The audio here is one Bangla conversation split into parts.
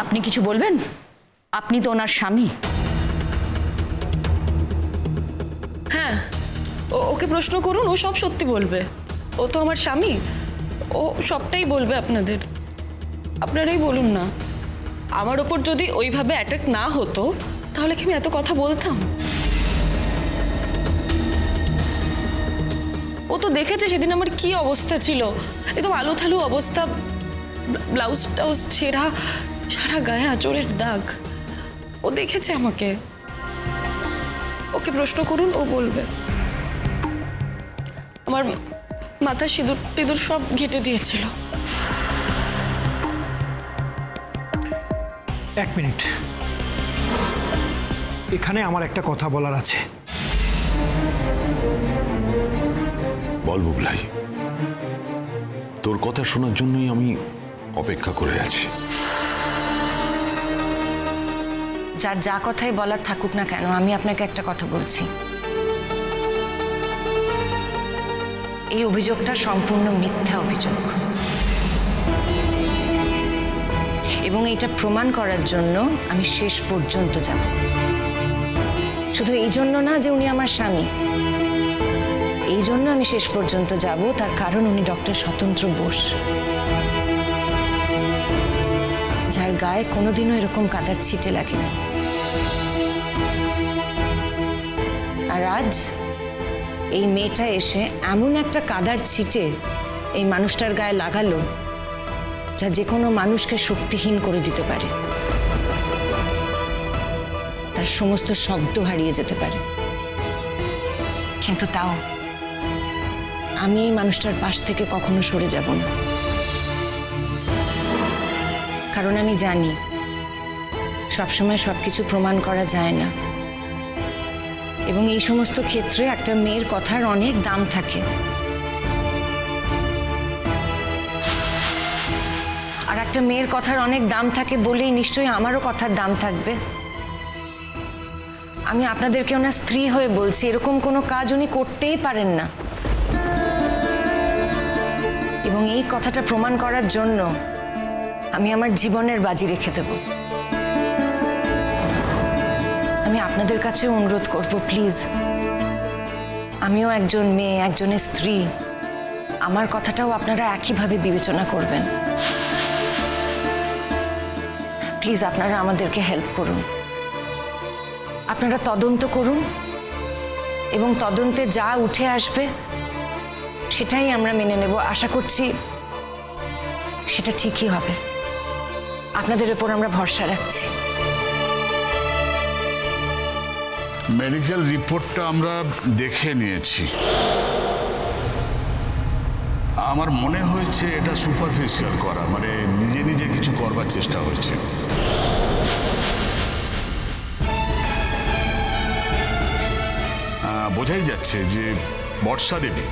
আপনি কিছু বলবেন? আপনি তো ওনার স্বামী। হ্যাঁ, ওকে প্রশ্ন করুন, ও সব সত্যি বলবে। ও তো আমার স্বামী, ও সবটাই বলবে আপনাদের। আপনারাই বলুন না, আমার ওপর যদি ওইভাবে অ্যাটাক না হতো তাহলে কি আমি এত কথা বলতাম? ও তো দেখেছে সেদিন আমার কি অবস্থা ছিল, একদম আলু থালু অবস্থা, ব্লাউজ টাউজ ছেঁড়া, সারা গায়ে আঁচড়ের দাগ। ও দেখেছে আমাকে। ওকে প্রশ্ন করুন, ও বলবে। আমার মাথা সিঁদুর টিঁদুর সব ঘেঁটে দিয়েছিল। 1 মিনিট, এখানে আমার একটা কথা বলার আছে। বল বুবলাই, তোর কথা শোনার জন্যই আমি অপেক্ষা করে আছি। যার যা কথাই বলার থাকুক না কেন, আমি আপনাকে একটা কথা বলছি। এই অভিযোগটা সম্পূর্ণ মিথ্যা অভিযোগ, এবং এটা প্রমাণ করার জন্য আমি শেষ পর্যন্ত যাব। শুধু এই জন্য না যে উনি আমার স্বামী, এই জন্য আমি শেষ পর্যন্ত যাব, তার কারণ উনি ডক্টর স্বতন্ত্র বোস, যার গায়ে কোনোদিনও এরকম কাদার ছিটে লাগেনি। আর আজ এই মেয়েটা এসে এমন একটা কাদার ছিটে এই মানুষটার গায়ে লাগালো যা যে কোনো মানুষকে শক্তিহীন করে দিতে পারে, তার সমস্ত শব্দ হারিয়ে যেতে পারে। কিন্তু তাও আমি এই মানুষটার পাশ থেকে কখনো সরে যাব না, কারণ আমি জানি সবসময় সবকিছু প্রমাণ করা যায় না, এবং এই সমস্ত ক্ষেত্রে একটা মেয়ের কথার অনেক দাম থাকে। আর একটা মেয়ের কথার অনেক দাম থাকে বলেই নিশ্চয়ই আমারও কথার দাম থাকবে। আমি আপনাদেরকে ওনার স্ত্রী হয়ে বলছি, এরকম কোনো কাজ উনি করতেই পারেন না, এবং এই কথাটা প্রমাণ করার জন্য আমি আমার জীবনের বাজি রেখে দেব। আমি আপনাদের কাছে অনুরোধ করব, প্লিজ, আমিও একজন মেয়ে, একজনের স্ত্রী, আমার কথাটাও আপনারা একইভাবে বিবেচনা করবেন। প্লিজ আপনারা আমাদেরকে হেল্প করুন, আপনারা তদন্ত করুন, এবং তদন্তে যা উঠে আসবে সেটাই আমরা মেনে নেব। আশা করছি সেটা ঠিকই হবে। আপনাদের উপর আমরা ভরসা রাখছি। মেডিকেল রিপোর্টটা আমরা দেখে নিয়েছি। আমার মনে হয়েছে এটা সুপারফিশিয়াল করা, মানে নিজে নিজে কিছু করবার চেষ্টা হয়েছে। বোঝাই যাচ্ছে যে বর্ষা দেবী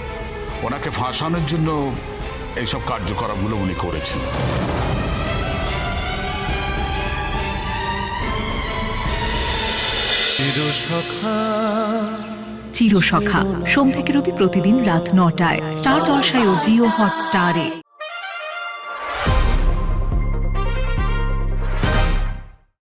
ওনাকে ফাঁসানোর জন্য এইসব কার্যকলাপগুলো উনি করেছেন। চিরসখা সোম থেকে রবি প্রতিদিন রাত 9টায় স্টার জলসায় ও জিও হটস্টারে।